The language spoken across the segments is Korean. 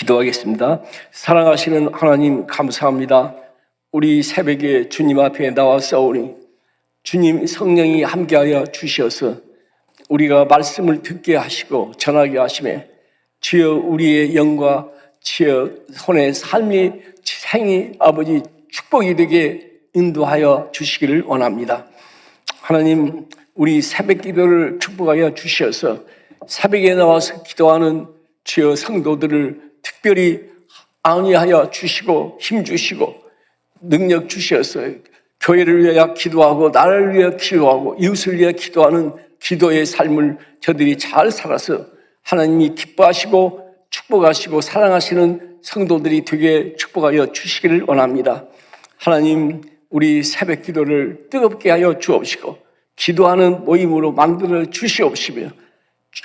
기도하겠습니다. 사랑하시는 하나님 감사합니다. 우리 새벽에 주님 앞에 나와서오니 주님 성령이 함께하여 주셔서 우리가 말씀을 듣게 하시고 전하게 하시매 주여 우리의 영과 주여 손의 삶이 생이 아버지 축복이 되게 인도하여 주시기를 원합니다. 하나님 우리 새벽 기도를 축복하여 주셔서 새벽에 나와서 기도하는 주여 성도들을 특별히 안위하여 주시고 힘 주시고 능력 주셔서 교회를 위하여 기도하고 나라를 위하여 기도하고 이웃을 위하여 기도하는 기도의 삶을 저들이 잘 살아서 하나님이 기뻐하시고 축복하시고 사랑하시는 성도들이 되게 축복하여 주시기를 원합니다. 하나님 우리 새벽 기도를 뜨겁게 하여 주옵시고 기도하는 모임으로 만들어 주시옵시며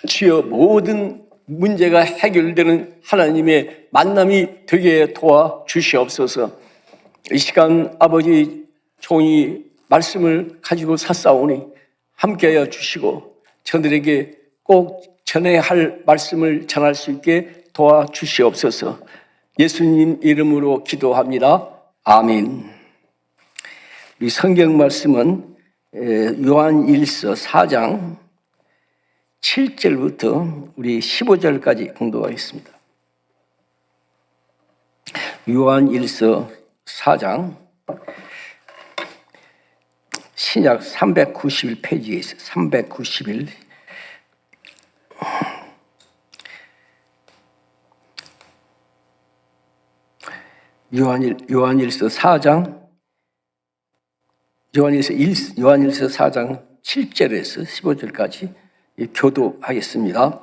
주여 모든 문제가 해결되는 하나님의 만남이 되게 도와주시옵소서. 이 시간 아버지 종이 말씀을 가지고 샀사오니 함께하여 주시고 저들에게 꼭 전해야 할 말씀을 전할 수 있게 도와주시옵소서. 예수님 이름으로 기도합니다. 아멘. 우리 성경 말씀은 요한일서 4장 7절부터 우리 15절까지 공독하겠습니다. 요한일서 4장 신약 391페이지에 있어요. 391. 요한일서 4장 요한일서 4장 7절에서 15절까지 교도하겠습니다.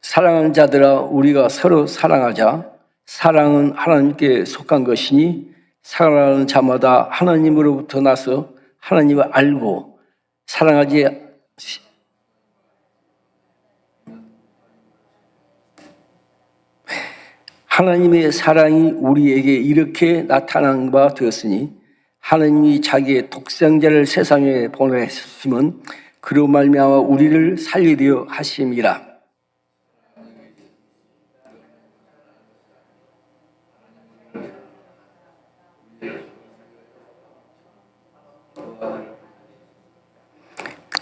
사랑하는 자들아 우리가 서로 사랑하자. 사랑은 하나님께 속한 것이니 사랑하는 자마다 하나님으로부터 나서 하나님을 알고 사랑하지 하나님의 사랑이 우리에게 이렇게 나타난 바 되었으니 하나님이 자기의 독생자를 세상에 보내심은 그로 말미암아 우리를 살리려 하심이라.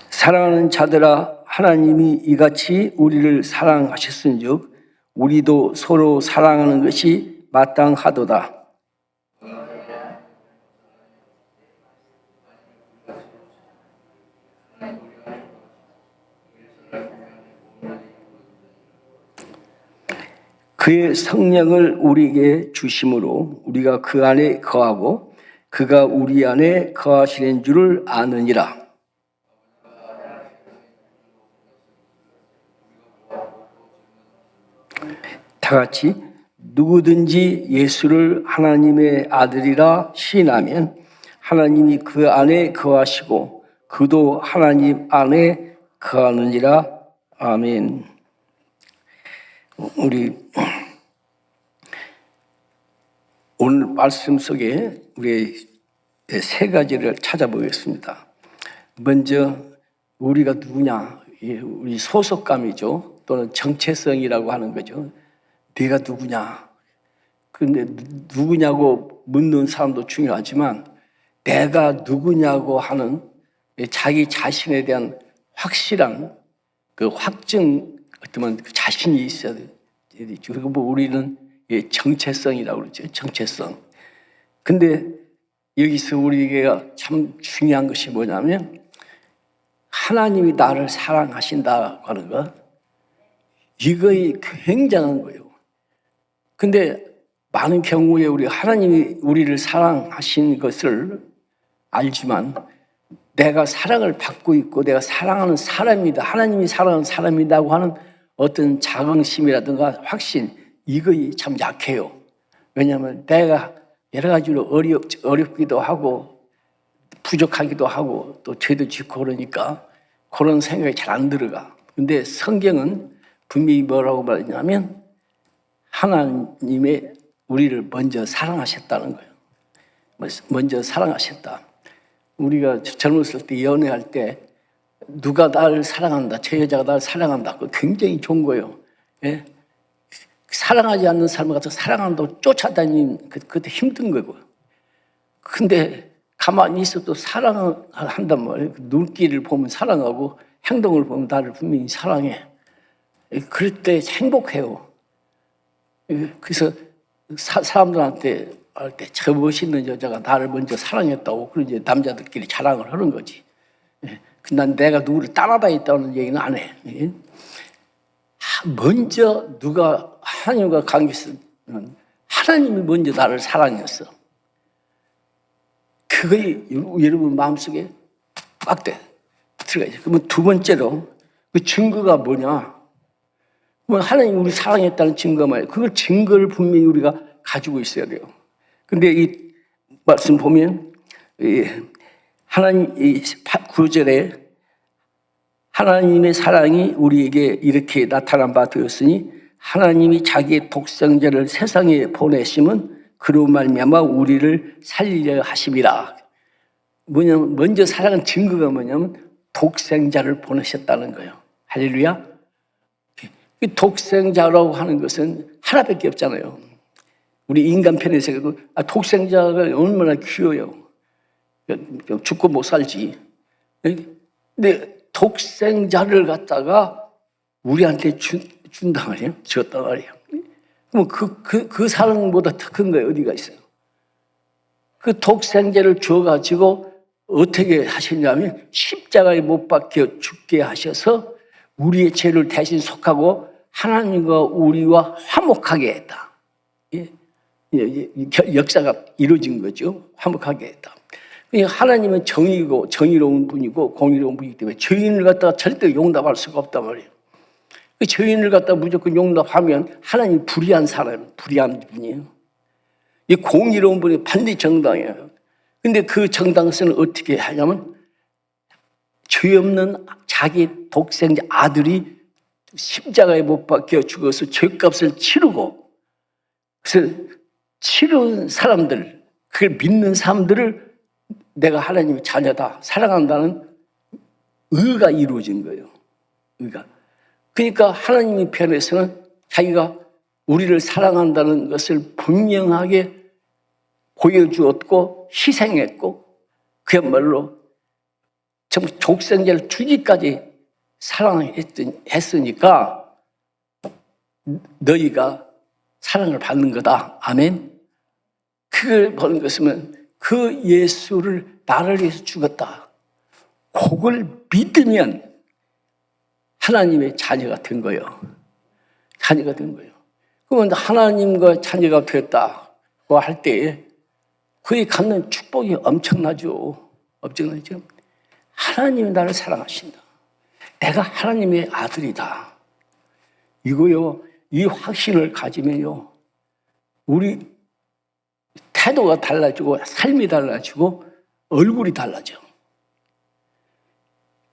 사랑하는 자들아 하나님이 이같이 우리를 사랑하셨은즉 우리도 서로 사랑하는 것이 마땅하도다. 그의 성령을 우리에게 주심으로 우리가 그 안에 거하고 그가 우리 안에 거하시는 줄을 아느니라. 다 같이 누구든지 예수를 하나님의 아들이라 시인하면 하나님이 그 안에 거하시고 그도 하나님 안에 거하느니라. 아멘. 우리 오늘 말씀 속에 우리 세 가지를 찾아보겠습니다. 먼저 우리가 누구냐, 우리 소속감이죠. 또는 정체성이라고 하는 거죠. 내가 누구냐. 그런데 누구냐고 묻는 사람도 중요하지만 내가 누구냐고 하는 자기 자신에 대한 확실한 그 확증, 어쩌면 자신이 있어야 되죠. 그리고 뭐 우리는 정체성이라고 그러죠. 정체성. 근데 여기서 우리가 참 중요한 것이 뭐냐면 하나님이 나를 사랑하신다고 하는 것. 이거이 굉장한 거예요. 근데 많은 경우에 우리 하나님이 우리를 사랑하신 것을 알지만 내가 사랑을 받고 있고 내가 사랑하는 사람이다. 하나님이 사랑하는 사람이라고 하는 어떤 자긍심이라든가 확신, 이거 참 약해요. 왜냐하면 내가 여러 가지로 어렵기도 하고 부족하기도 하고 또 죄도 짓고 그러니까 그런 생각이 잘 안 들어가. 근데 성경은 분명히 뭐라고 말하냐면 하나님의 우리를 먼저 사랑하셨다는 거예요. 먼저 사랑하셨다. 우리가 젊었을 때 연애할 때 누가 나를 사랑한다, 저 여자가 나를 사랑한다. 그거 굉장히 좋은 거예요. 예? 사랑하지 않는 삶을 갖다 사랑한다고 쫓아다니는 그때 힘든 거고. 근데 가만히 있어도 사랑한단 말이에요. 눈길을 보면 사랑하고 행동을 보면 나를 분명히 사랑해. 그럴 때 행복해요. 그래서 사람들한테 할 때 저 멋있는 여자가 나를 먼저 사랑했다고 그런 이제 남자들끼리 자랑을 하는 거지. 난 내가 누구를 따라다녔다는 얘기는 안 해. 먼저 누가 하나님과 관계에서는 하나님이 먼저 나를 사랑했어. 그게 여러분 마음속에 꽉 들어가야죠. 그러면 두 번째로 그 증거가 뭐냐? 하나님이 우리 사랑했다는 증거가 뭐예요? 그걸 증거를 분명히 우리가 가지고 있어야 돼요. 근데 이 말씀 보면 하나님 9절에 하나님의 사랑이 우리에게 이렇게 나타난 바 되었으니 하나님이 자기의 독생자를 세상에 보내심은 그로 말미암아 우리를 살리려 하심이라. 뭐냐면 먼저 사랑한 증거가 뭐냐면 독생자를 보내셨다는 거예요. 할렐루야. 독생자라고 하는 것은 하나밖에 없잖아요. 우리 인간 편에서 독생자가 얼마나 귀해요. 죽고 못 살지. 근데 독생자를 갖다가 우리한테 준단 말이에요. 줬단 말이에요. 그럼 그 사랑보다 더 큰 거예요. 어디가 있어요? 그 독생자를 줘가지고 어떻게 하셨냐면 십자가에 못 박혀 죽게 하셔서 우리의 죄를 대신 속하고 하나님과 우리와 화목하게 했다. 역사가 이루어진 거죠. 화목하게 했다. 하나님은 정의고 정의로운 분이고 공의로운 분이기 때문에 죄인을 갖다가 절대 용납할 수가 없단 말이에요. 그 죄인을 갖다가 무조건 용납하면 하나님이 불의한 사람, 불의한 분이에요. 이 공의로운 분이 반드시 정당해요. 근데 그 정당성을 어떻게 하냐면 죄 없는 자기 독생자 아들이 십자가에 못 박혀 죽어서 죄값을 치르고 그래서 치른 사람들, 그걸 믿는 사람들을 내가 하나님의 자녀다, 사랑한다는 의가 이루어진 거예요. 의가. 그러니까 하나님의 편에서는 자기가 우리를 사랑한다는 것을 분명하게 보여주었고 희생했고 그야말로 정말 독생자를 주기까지 사랑했으니까 너희가 사랑을 받는 거다. 아멘. 그걸 보는 것은 그 예수를 나를 위해서 죽었다. 그걸 믿으면 하나님의 자녀가 된 거예요. 자녀가 된 거예요. 그러면 하나님과 자녀가 되었다고 할 때에 그에 갖는 축복이 엄청나죠. 엄청나죠. 하나님이 나를 사랑하신다. 내가 하나님의 아들이다. 이거요. 이 확신을 가지면요. 우리 태도가 달라지고 삶이 달라지고 얼굴이 달라져.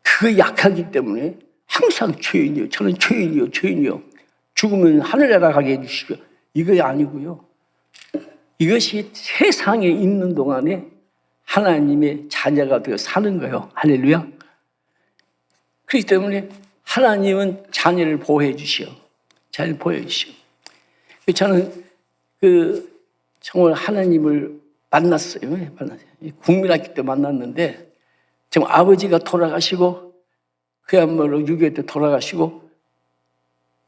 그게 약하기 때문에 항상 죄인이요. 저는 죄인이요. 죽으면 하늘에 나가게 해주시고 이거 아니고요. 이것이 세상에 있는 동안에 하나님의 자녀가 되어 사는 거예요. 할렐루야. 그렇기 때문에 하나님은 자녀를 보호해 주시오. 자녀를 보호해 주시오. 저는 정말 하나님을 만났어요. 국민학교 때 만났는데 정말 아버지가 돌아가시고 그야말로 6.25 때 돌아가시고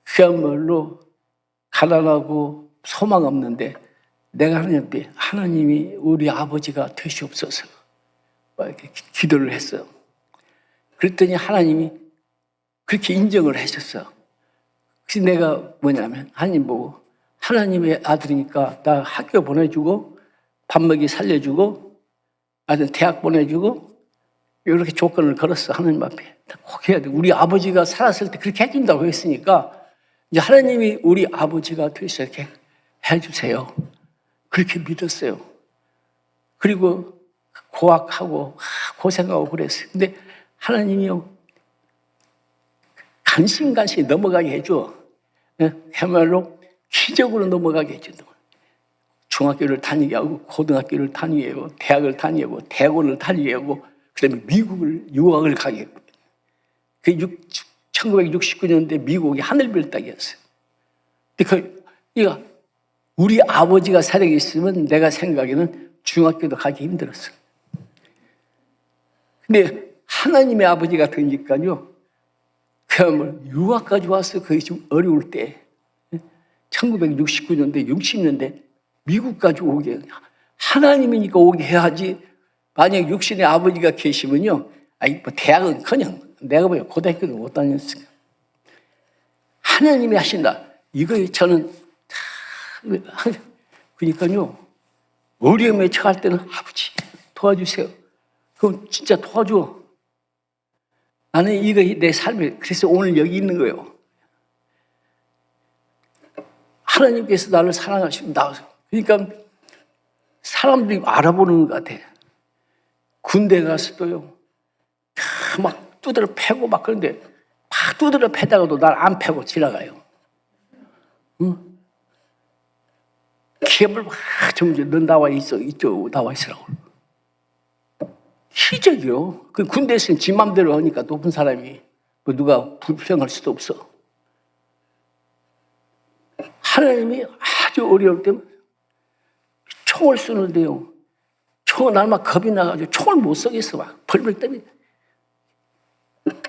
그야말로 가난하고 소망 없는데 내가 하나님 앞에 하나님이 우리 아버지가 되시옵소서 이렇게 기도를 했어요. 그랬더니 하나님이 그렇게 인정을 하셨어. 그래서 내가 뭐냐면 하나님 보고 하나님의 아들이니까 나 학교 보내주고 밥 먹이 살려주고 아들 대학 보내주고 이렇게 조건을 걸었어. 하나님 앞에 꼭 해야 돼. 우리 아버지가 살았을 때 그렇게 해준다고 했으니까 이제 하나님이 우리 아버지가 되셔서 이렇게 해주세요. 그렇게 믿었어요. 그리고 고학하고 고생하고 그랬어요. 근데 하나님이요 간신간신 넘어가게 해줘. 그야말로 기적으로 넘어가게 해준다. 중학교를 다니게 하고 고등학교를 다니게 하고 대학을 다니게 하고 대학원을 다니게 하고 그다음에 미국을 유학을 가게 했고 그 1969년대 미국이 하늘별 땅이었어요. 근데 그러니까 우리 아버지가 살아계셨으면 내가 생각에는 중학교도 가기 힘들었어. 근데 하나님의 아버지가 되니까요, 그야말로 유학까지 와서 그게 좀 어려울 때, 1969년대, 60년대 미국까지 오게, 하나님이니까 오게 해야지. 만약 육신의 아버지가 계시면요, 뭐 대학은 그냥 내가 보기엔 고등학교도 못 다녔어요. 하나님이 하신다. 이거에 저는 그러니까요, 어려움에 처할 때는 아버지 도와주세요. 그럼 진짜 도와줘. 나는 이거 내 삶에, 그래서 오늘 여기 있는 거예요. 하나님께서 나를 사랑하시고 나와서, 그러니까 사람들이 알아보는 것 같아. 군대 가서도요, 막 두드려 패고 막 그런데 막 두드려 패다가도 날 안 패고 지나가요. 응? 기업을 막 정지, 넌 나와 있어, 이쪽 나와 있으라고. 희적이요. 그 군대에서는 지 맘대로 하니까 높은 사람이 뭐 누가 불평할 수도 없어. 하나님이 아주 어려울 때 총을 쏘는데요, 총은 날막 겁이 나가지고 총을 못 쏘겠어. 막 벌벌 떨면.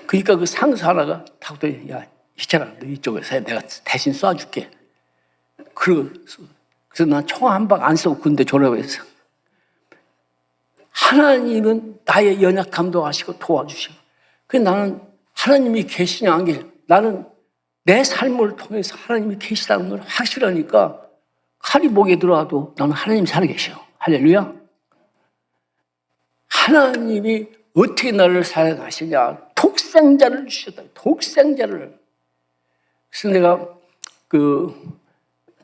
그러니까 그 상사 하나가 타고, 야, 희철아, 너 이쪽에서 해. 내가 대신 쏴줄게. 그래서 난 총 한 방 안 쏘고 군대 졸업했어. 하나님은 나의 연약함도 아시고 도와주시고. 그래서 나는 하나님이 계시냐 안 계시냐, 나는 내 삶을 통해서 하나님이 계시다는 걸 확실하니까 칼이 목에 들어와도 나는 하나님 살아계셔. 할렐루야. 하나님이 어떻게 나를 사랑하시냐. 독생자를 주셨다. 독생자를. 그래서 내가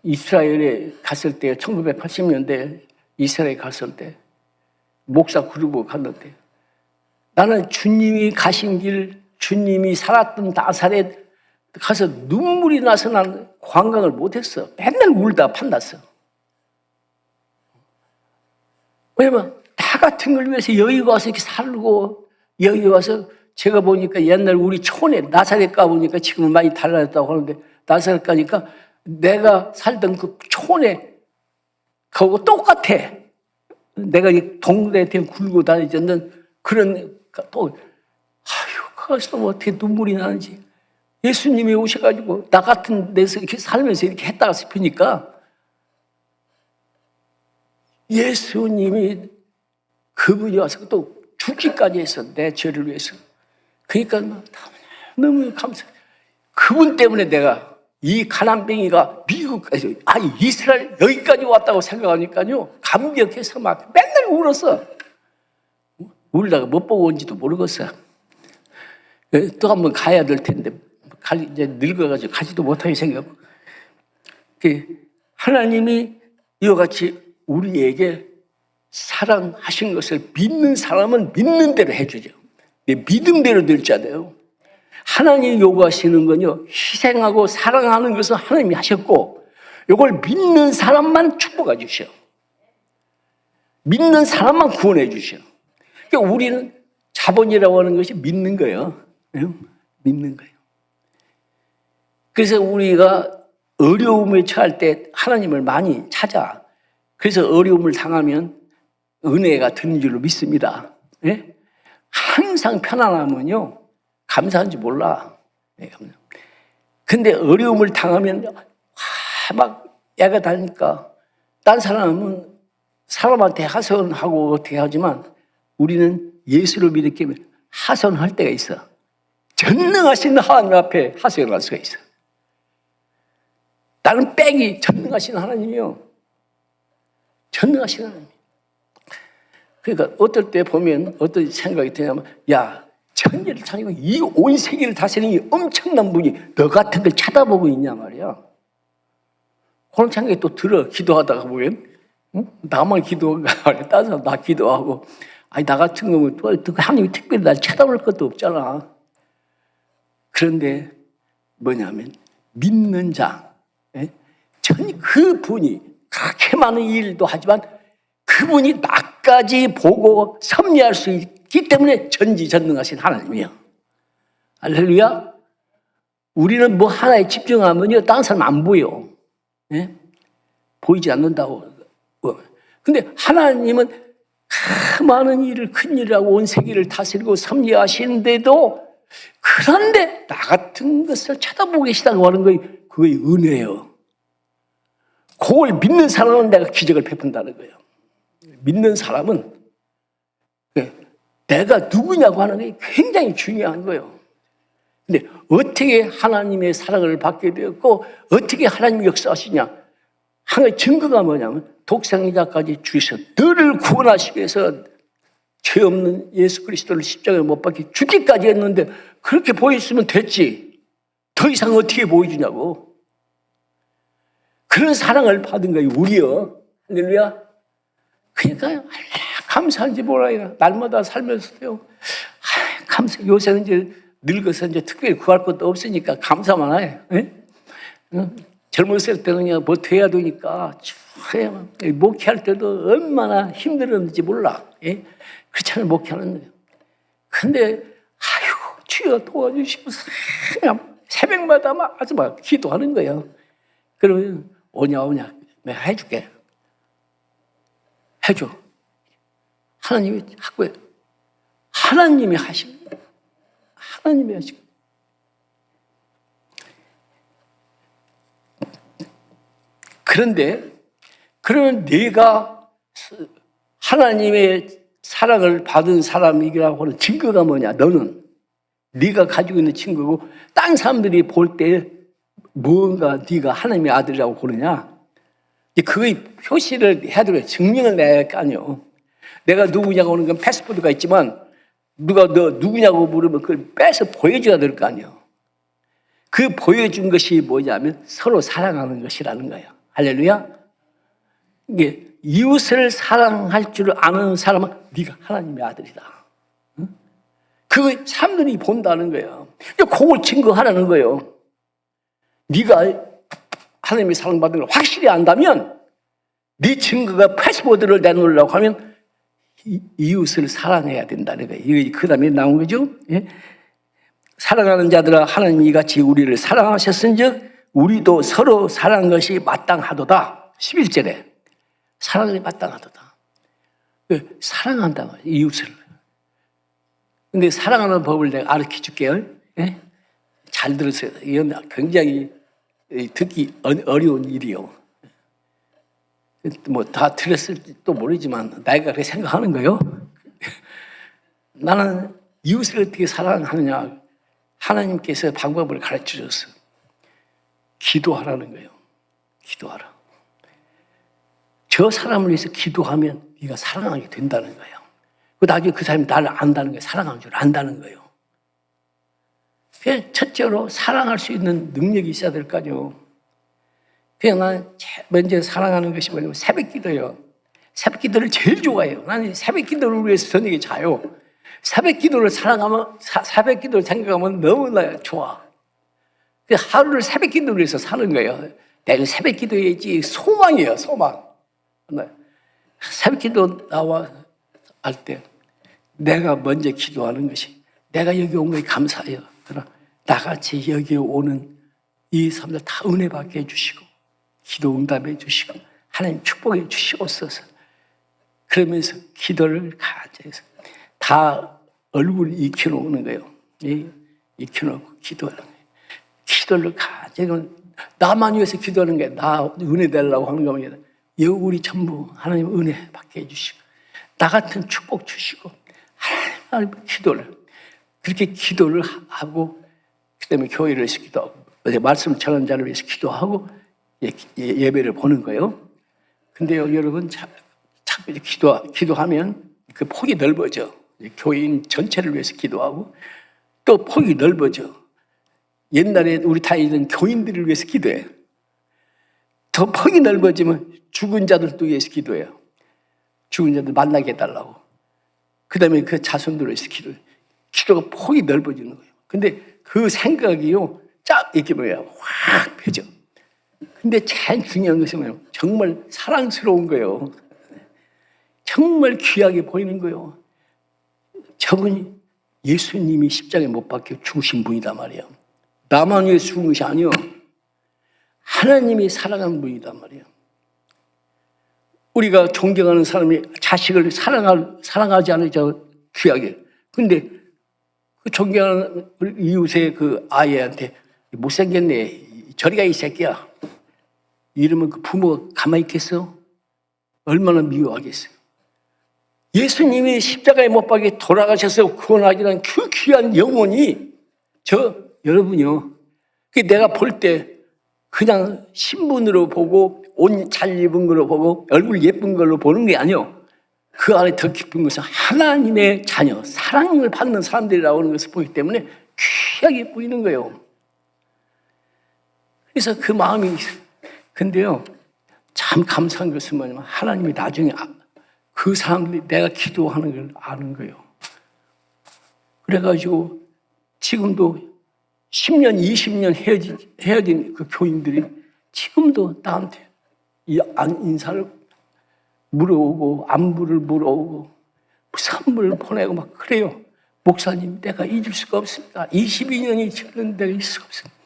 이스라엘에 갔을 때, 1980년대 이스라엘에 갔을 때 목사 그루고 갔는데, 나는 주님이 가신 길, 주님이 살았던 나사렛 가서 눈물이 나서 나는 관광을 못했어. 맨날 울다 판났어. 왜냐면 나 같은 걸 위해서 여기 와서 이렇게 살고, 여기 와서 제가 보니까 옛날 우리 촌에 나사렛 가보니까 지금은 많이 달라졌다고 하는데, 나사렛 가니까 내가 살던 그 촌에 그거 똑같아. 내가 동네에 굴고 다니던 그런, 또, 거기서 어떻게 눈물이 나는지. 예수님이 오셔가지고 나 같은 데서 이렇게 살면서 이렇게 했다가 싶으니까, 예수님이 그분이 와서 또 죽기까지 했어. 내 죄를 위해서. 그러니까 너무 감사해. 그분 때문에 내가 이 가난뱅이가 미국까지, 이스라엘 여기까지 왔다고 생각하니까요, 감격해서 막 맨날 울었어. 울다가 못 보고 온지도 모르겠어. 또 한번 가야 될 텐데, 이제 늙어가지고 가지도 못하게 생겼고. 하나님이 이와 같이 우리에게 사랑하신 것을 믿는 사람은 믿는 대로 해주죠. 믿음대로 될 자돼요. 하나님이 요구하시는 건요, 희생하고 사랑하는 것은 하나님이 하셨고, 이걸 믿는 사람만 축복해 주셔. 믿는 사람만 구원해 주셔. 그러니까 우리는 자본이라고 하는 것이 믿는 거예요. 믿는 거예요. 그래서 우리가 어려움에 처할 때 하나님을 많이 찾아. 그래서 어려움을 당하면 은혜가 드는 줄로 믿습니다. 예? 항상 편안하면요, 감사한지 몰라. 근데 어려움을 당하면 막 애가 다니까, 딴 사람은 사람한테 하소연하고 어떻게 하지만 우리는 예수를 믿기 때문에 하소연할 때가 있어. 전능하신 하나님 앞에 하소연할 수가 있어. 나는 빽이 전능하신 하나님이요. 전능하신 하나님. 그러니까 어떨 때 보면 어떤 생각이 드냐면, 야, 천지를 다니고 이 온 세계를 다스리는 이 엄청난 분이 너 같은 걸 쳐다보고 있냐 말이야. 그런 생각이 또 들어. 기도하다가 보면, 응? 나만 기도한가 말이야. 다른 사람 나 기도하고, 나 같은 경우는 또 하나님이 특별히 날 쳐다볼 것도 없잖아. 그런데 뭐냐면 믿는 자, 그 분이 그렇게 많은 일도 하지만 그분이 나까지 보고 섭리할 수 있기 때문에 전지전능하신 하나님이에요. 할렐루야. 우리는 뭐 하나에 집중하면요, 다른 사람 안 보여. 예? 보이지 않는다고. 근데 하나님은 그 많은 일을, 큰 일을 하고 온 세계를 다스리고 섭리하시는데도, 그런데 나 같은 것을 쳐다보고 계시다고 하는 거예요. 그게 은혜예요. 그걸 믿는 사람은 내가 기적을 베푼다는 거예요. 믿는 사람은 내가 누구냐고 하는 게 굉장히 중요한 거예요. 근데 어떻게 하나님의 사랑을 받게 되었고 어떻게 하나님이 역사하시냐, 하나의 증거가 뭐냐면 독생자까지 주셔서 너를 구원하시기 위해서 죄 없는 예수 그리스도를 십자가에 못 박혀 죽기까지 했는데, 그렇게 보였으면 됐지 더 이상 어떻게 보여주냐고. 그런 사랑을 받은 거예요, 우리요. 할렐루야. 그러니까 감사한지 몰라요. 날마다 살면서도요. 감사. 요새는 이제 늙어서 이제 특별히 구할 것도 없으니까 감사만 해요. 젊었을 때는 그냥 뭐 돼야 되니까 목회할 때도 얼마나 힘들었는지 몰라. 그렇잖아요, 목회하는 거. 근데 아이고 주여 도와주시고서 그냥 새벽마다 아주 막 기도하는 거예요. 그러면 오냐 내가 해줄게. 해줘. 하나님이 하고요. 하나님이 하신 거예요. 하나님이 하신 거예요. 그런데 그러면 네가 하나님의 사랑을 받은 사람이라고 하는 증거가 뭐냐? 너는 네가 가지고 있는 증거고, 딴 사람들이 볼 때 뭔가 네가 하나님의 아들이라고 그러냐? 그거의 표시를 해야 되고 증명을 내야 할 거 아니에요. 내가 누구냐고 하는 건 패스포드가 있지만 누가 너 누구냐고 물으면 그걸 빼서 보여줘야 될 거 아니에요. 그 보여준 것이 뭐냐면 서로 사랑하는 것이라는 거예요. 할렐루야. 이게 이웃을 사랑할 줄 아는 사람은 네가 하나님의 아들이다. 그 사람들이 본다는 거예요. 그걸 증거하라는 거예요. 네가 하나님의 사랑받은 걸 확실히 안다면 네 증거가 패스포드를 내놓으려고 하면 이웃을 사랑해야 된다는 거예요. 이게 그 다음에 나온 거죠. 예? 사랑하는 자들아 하나님이 이같이 우리를 사랑하셨은즉 우리도 서로 사랑한 것이 마땅하도다. 11절에 사랑이 마땅하도다. 사랑한다 말이에요, 이웃을. 근데 사랑하는 법을 내가 가르쳐 줄게요. 예? 잘 들으세요. 이건 굉장히 듣기 어려운 일이요. 뭐 다 들었을지도 모르지만 내가 그렇게 생각하는 거예요. 나는 이웃을 어떻게 사랑하느냐, 하나님께서 방법을 가르쳐 줬어. 기도하라는 거예요. 기도하라. 저 사람을 위해서 기도하면 네가 사랑하게 된다는 거예요. 나중에 그 사람이 나를 안다는 거예요. 사랑하는 줄 안다는 거예요. 첫째로 사랑할 수 있는 능력이 있어야 될 거 아니에요. 그냥 나는 먼저 사랑하는 것이 뭐냐면 새벽 기도예요. 새벽 기도를 제일 좋아해요. 나는 새벽 기도를 위해서 저녁에 자요. 새벽 기도를 사랑하면, 새벽 기도를 생각하면 너무나 좋아. 하루를 새벽 기도를 위해서 사는 거예요. 내가 새벽 기도해야지. 소망이에요, 소망. 새벽 기도 나와 할 때 내가 먼저 기도하는 것이, 내가 여기 온 거에 감사해요. 그러나 나같이 여기 오는 이 사람들 다 은혜 받게 해주시고 기도 응답해 주시고 하나님 축복해 주시옵소서. 그러면서 기도를 가져서 다 얼굴 익혀놓는 거예요. 익혀놓고 기도하는 거예요. 기도를 가지고 나만 위해서 기도하는 게 나 은혜 달라고 하는 겁니다. 우리 전부 하나님 은혜 받게 해주시고 나 같은 축복 주시고 하나님 기도를 그렇게 기도를 하고 그다음에 교회를 위해서 기도하고 말씀 전하는 자를 위해서 기도하고 예배를 보는 거예요. 근데요 여러분 자꾸 기도하면 그 폭이 넓어져. 교인 전체를 위해서 기도하고 또 폭이 넓어져. 옛날에 우리 다니던 교인들을 위해서 기도해. 더 폭이 넓어지면 죽은 자들도 위해서 기도해요. 죽은 자들 만나게 해달라고. 그 다음에 그 자손들을 위해서 기도해. 기도가 폭이 넓어지는 거예요. 근데 그 생각이요 쫙 이렇게 확 펴져. 근데 제일 중요한 것이 뭐예요? 정말 사랑스러운 거예요. 정말 귀하게 보이는 거예요. 저분이 예수님이 십자가에 못 박혀 죽으신 분이다 말이에요. 나만 위해 죽은 것이 아니요. 하나님이 사랑하는 분이단 말이에요. 우리가 존경하는 사람이 자식을 사랑하지 않으죠, 귀하게. 근데 그 존경하는 이웃의 그 아이한테 못생겼네, 저리가 이 새끼야, 이러면 그 부모가 가만히 있겠어? 얼마나 미워하겠어요. 예수님이 십자가에 못 박혀 돌아가셔서 구원하기는 그 귀한 영혼이 여러분이요. 내가 볼 때 그냥 신분으로 보고 옷 잘 입은 걸로 보고 얼굴 예쁜 걸로 보는 게 아니요. 그 안에 더 깊은 것은 하나님의 자녀, 사랑을 받는 사람들이라고 하는 것을 보기 때문에 귀하게 보이는 거예요. 그래서 그 마음이 있어요. 근데요, 참 감사한 것은 뭐냐면 하나님이 나중에 그 사람들이 내가 기도하는 걸 아는 거예요. 그래가지고 지금도 10년, 20년 헤어진 그 교인들이 지금도 나한테 인사를 물어오고 안부를 물어오고 선물을 보내고 막 그래요. 목사님, 내가 잊을 수가 없습니다. 22년이 지났는데 잊을 수가 없습니다.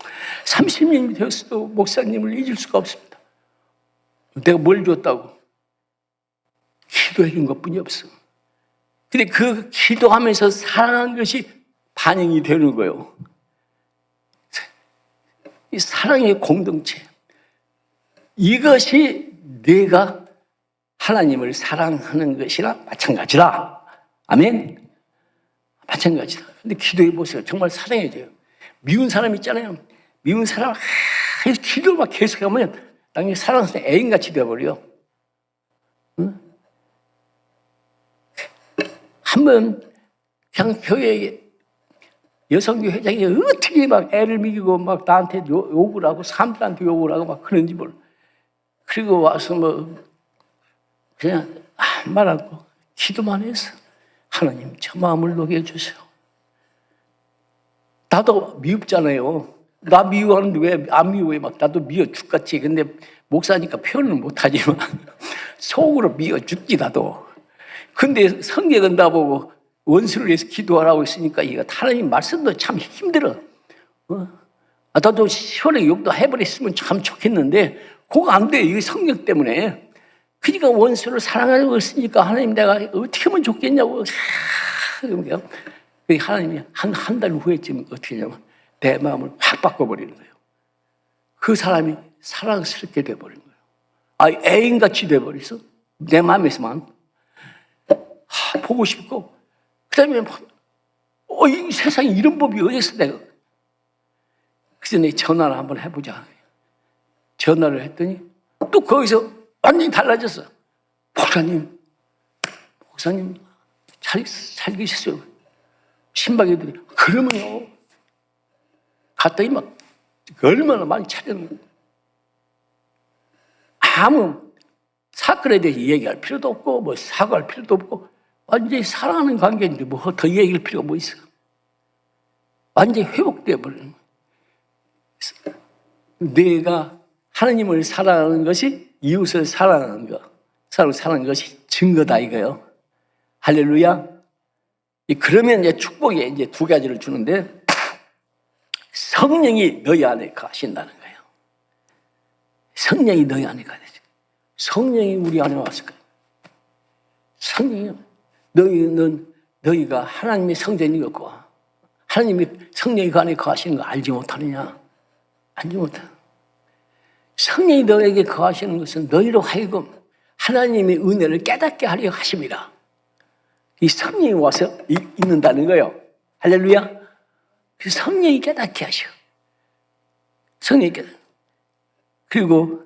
30년이 되었어도 목사님을 잊을 수가 없습니다. 내가 뭘 줬다고? 기도해 준 것뿐이 없어. 근데 그 기도하면서 사랑한 것이 반영이 되는 거예요. 이 사랑의 공동체. 이것이 내가 하나님을 사랑하는 것이랑 마찬가지다. 아멘? 마찬가지다. 근데 기도해 보세요. 정말 사랑해야 돼요. 미운 사람 있잖아요. 미운 사람, 기도를 막 계속 하면 나중에 사랑하는 애인같이 되어버려. 응? 한번 그냥 교회에 여성교 회장이 어떻게 막 애를 먹이고 막 나한테 욕을 하고 사람들한테 욕을 하고 막 그런지 몰라. 그리고 와서 뭐 그냥 말 않고 기도만 했어. 하나님, 저 마음을 녹여주세요. 나도 미흡잖아요. 나 미워하는데 왜 안 미워해? 막 나도 미워 죽겠지. 근데 목사니까 표현은 못하지만 속으로 미워 죽지 나도. 근데 성경은 나보고 원수를 위해서 기도하라고 했으니까 이거 하나님 말씀도 참 힘들어. 나도 시원하게 욕도 해버렸으면 참 좋겠는데 그거 안 돼. 이게 성경 때문에. 그러니까 원수를 사랑하려고 했으니까 하나님 내가 어떻게 하면 좋겠냐고. 하나님이 한 달 후에쯤 어떻게 하냐면 내 마음을 확 바꿔버리는 거예요. 그 사람이 사랑스럽게 돼버린 거예요. 애인같이 돼버렸어. 내 마음에서만. 보고 싶고. 그 다음에 이 세상에 이런 법이 어디서 내가. 그래서 내가 전화를 한번 해보자. 전화를 했더니 또 거기서 완전히 달라졌어. 목사님 잘 계셨어요. 신박이들이 그러면요. 갔더니 막 얼마나 많이 찾았는데 아무 사건에 대해서 얘기할 필요도 없고 뭐 사과할 필요도 없고 완전히 사랑하는 관계인데 뭐 더 얘기할 필요가 뭐 있어. 완전히 회복되어 버리는 거예요. 내가 하나님을 사랑하는 것이 이웃을 사랑하는 것, 서로 사랑하는 것이 증거다 이거예요. 할렐루야. 그러면 이제 축복에 이제 두 가지를 주는데 성령이 너희 안에 거하신다는 거예요. 성령이 너희 안에 거하시. 성령이 우리 안에 왔을 거예요. 성령이 너희가 하나님의 성전이었고 하나님이 성령이 그 안에 거하시는 거 알지 못하느냐? 알지 못하. 성령이 너에게 거하시는 것은 너희로 하여금 하나님의 은혜를 깨닫게 하려 하심이라. 이 성령이 와서 있는다는 거예요. 할렐루야. 그 성령이 깨닫게 하셔. 성령이 깨닫게. 그리고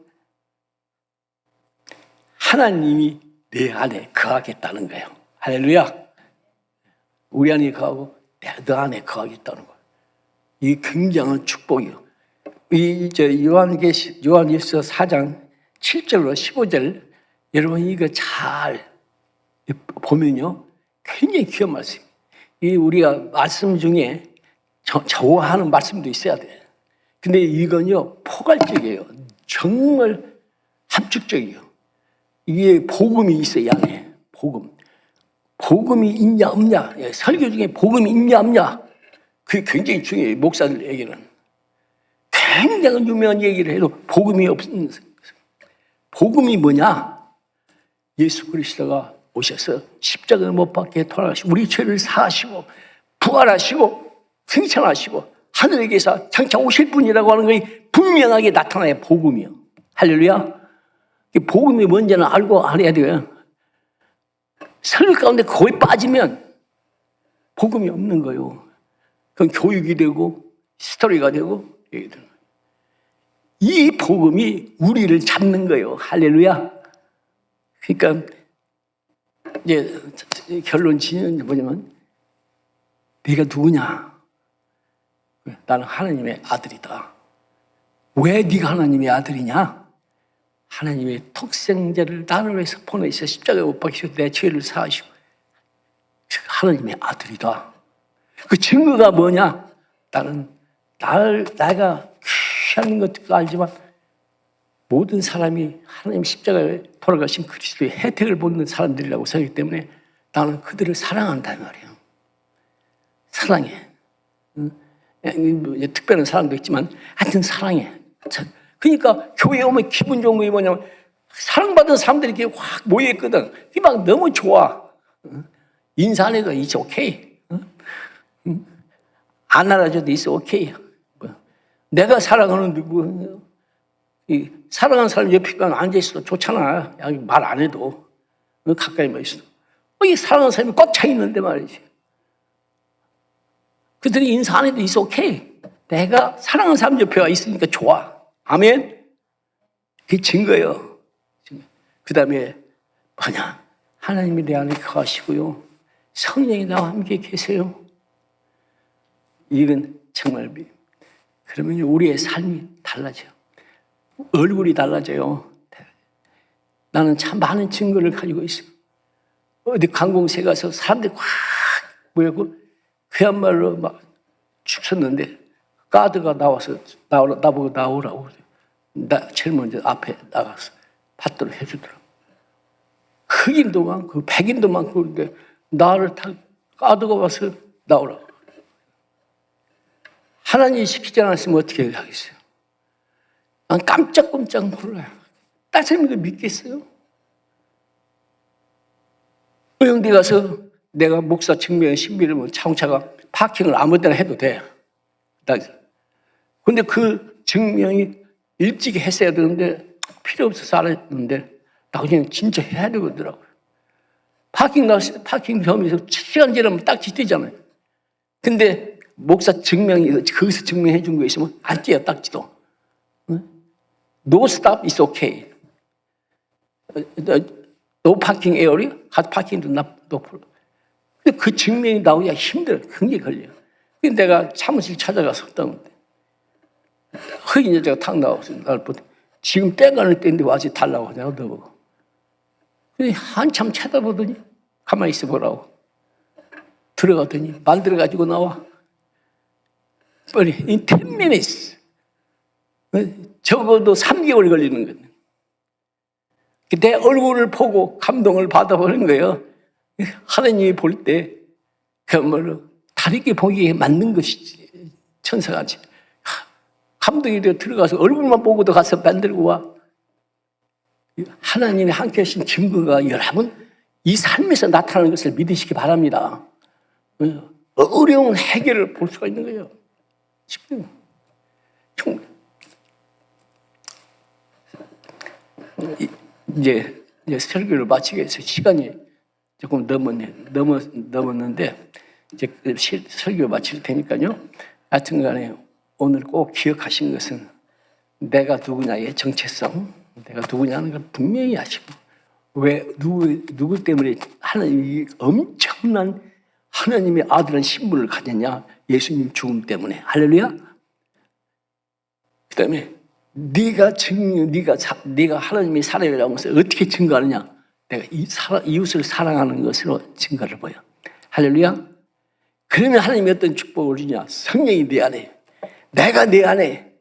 하나님이 내 안에 거하겠다는 거예요. 할렐루야. 우리 안에 거하고 너 안에 거하겠다는 거예요. 이 굉장한 축복이에요. 요한계시서 4장 7절로 15절 여러분 이거 잘 보면요. 굉장히 귀한 말씀이에요. 이 우리가 말씀 중에 좋아하는 말씀도 있어야 돼. 근데 이건요 포괄적이에요. 정말 함축적이에요. 이게 복음이 있어요. 이 안에 복음이 있냐 없냐. 설교 중에 복음이 있냐 없냐. 그게 굉장히 중요해요. 목사들에게는 굉장히 유명한 얘기를 해도 복음이 없는 거예요. 복음이 뭐냐? 예수 그리스도가 오셔서 십자가를 못 박게 돌아가시고 우리 죄를 사하시고 부활하시고 승천하시고 하늘에 계셔 장차 오실 분이라고 하는 것이 분명하게 나타나야 복음이요. 할렐루야. 복음이 뭔지는 알고 알아야 돼요. 설교 가운데 거기 빠지면 복음이 없는 거예요. 그건 교육이 되고 스토리가 되고 이 복음이 우리를 잡는 거예요. 할렐루야. 그러니까 이제 결론 지는 뭐냐면 네가 누구냐? 나는 하나님의 아들이다. 왜 네가 하나님의 아들이냐? 하나님의 독생자를 나를 위해서 보내셔 십자가에 못 박히시고 내 죄를 사하시고 하나님의 아들이다. 그 증거가 뭐냐? 내가 귀한 것도 알지만 모든 사람이 하나님 십자가에 돌아가신 그리스도의 혜택을 보는 사람들이라고 생각하기 때문에 나는 그들을 사랑한다 말이에요. 사랑해. 특별한 사랑도 있지만 하여튼 사랑해. 그러니까 교회에 오면 기분 좋은 게 뭐냐면 사랑받은 사람들이 이렇게 확 모여있거든. 그게 막 너무 좋아. 인사 안 해도 it's okay. 안 알아줘도 it's okay. 내가 사랑하는 누구 사랑하는 사람 옆에 앉아있어도 좋잖아. 말 안 해도 가까이만 있어도 이 사랑하는 사람이 꽉 차 있는데 말이지. 그들이 인사 안 해도 it's okay. 내가 사랑하는 사람 옆에 와 있으니까 좋아. 아멘. 그게 증거예요. 그 다음에 뭐냐? 하나님이 내 안에 거하시고요. 성령이 나와 함께 계세요. 이건 정말 그러면 우리의 삶이 달라져요. 얼굴이 달라져요. 나는 참 많은 증거를 가지고 있어요. 어디 관공서에 가서 사람들이 확 모여고 그야말로 막 춤췄는데 가드가 나와서 나보고 나오라고 나 제일 먼저 앞에 나가서 받도록 해주더라고. 흑인도 많고 백인도 많고 그런데 나를 다 가드가 와서 나오라고. 하나님이 시키지 않았으면 어떻게 하겠어요? 난 깜짝깜짝 놀라요. 따스미 그 믿겠어요? 의형대 가서 내가 목사 증명의 신비를 뭐 자동차가 파킹을 아무 데나 해도 돼. 근데 그 증명이 일찍 했어야 되는데 필요 없어서 안 했는데 나 그냥 진짜 해야 되더라고요. 파킹 겸해서 시간 지나면 딱지 뛰잖아요. 근데 목사 증명이 거기서 증명해 준 거 있으면 안 뛰어 딱지도. No stop is okay. No parking area? 가서 파킹도 높을. 근데 그 증명이 나오기가 힘들어. 굉장히 걸려요. 근데 내가 사무실 찾아가서 했다는데 흑인 여자가 탁 나와서 나를 보더니 지금 때가 안 때인데 와서 달라고 하냐고 너보고. 한참 쳐다보더니 가만히 있어 보라고. 들어가더니 만들어가지고 나와. 빨리 in 10 minutes. 적어도 3개월 걸리는 거예요. 내 얼굴을 보고 감동을 받아버린 거예요. 하나님이 볼 때 그야말로 다르게 보기에 맞는 것이지. 천사같이. 감동이 되어 들어가서 얼굴만 보고도 가서 만들고 와. 하나님이 함께 하신 증거가 여러분 이 삶에서 나타나는 것을 믿으시기 바랍니다. 어려운 해결을 볼 수가 있는 거예요. 지금 이제 설교를 마치기 위해서 시간이 조금 넘었는데 이제 설교 마칠 테니까요. 하여튼 간에 오늘 꼭 기억하신 것은 내가 누구냐의 정체성, 내가 누구냐는 걸 분명히 아시고 왜 누구 때문에 하나님이 엄청난 하나님의 아들한 신분을 가졌냐? 예수님 죽음 때문에. 할렐루야. 그다음에 네가 하나님의 사람이라고 해서 어떻게 증거하느냐? 내가 이웃을 사랑하는 것으로 증거를 보여. 할렐루야. 그러면 하나님이 어떤 축복을 주냐? 성령이 내 안에, 내가 내 안에,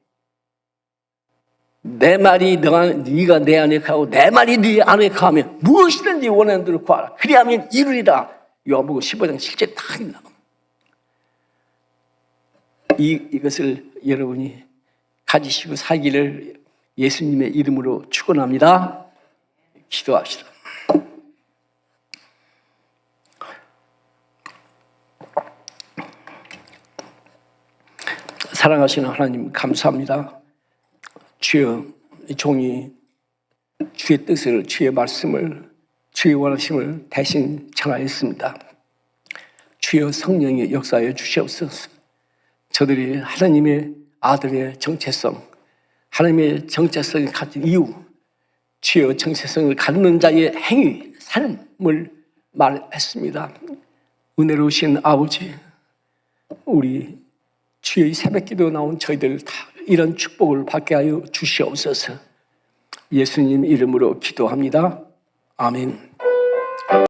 내 말이 네가 내 안에 가고 내 말이 네 안에 가면 무엇이든지 원하는 대로 구하라. 그리하면 이루리라. 요한복음 15장 실제 딱 있나. 이것을 여러분이 가지시고 살기를 예수님의 이름으로 축원합니다. 기도합시다. 사랑하시는 하나님 감사합니다. 주여, 이 종이 주의 뜻을, 주의 말씀을, 주의 원하심을 대신 전하였습니다. 주여 성령의 역사에 주시옵소서. 저들이 하나님의 아들의 정체성, 하나님의 정체성을 가진 이유, 주여 정체성을 갖는 자의 행위, 삶을 말했습니다. 은혜로우신 아버지, 우리 주의 새벽기도 나온 저희들 다 이런 축복을 받게 하여 주시옵소서. 예수님 이름으로 기도합니다. 아멘.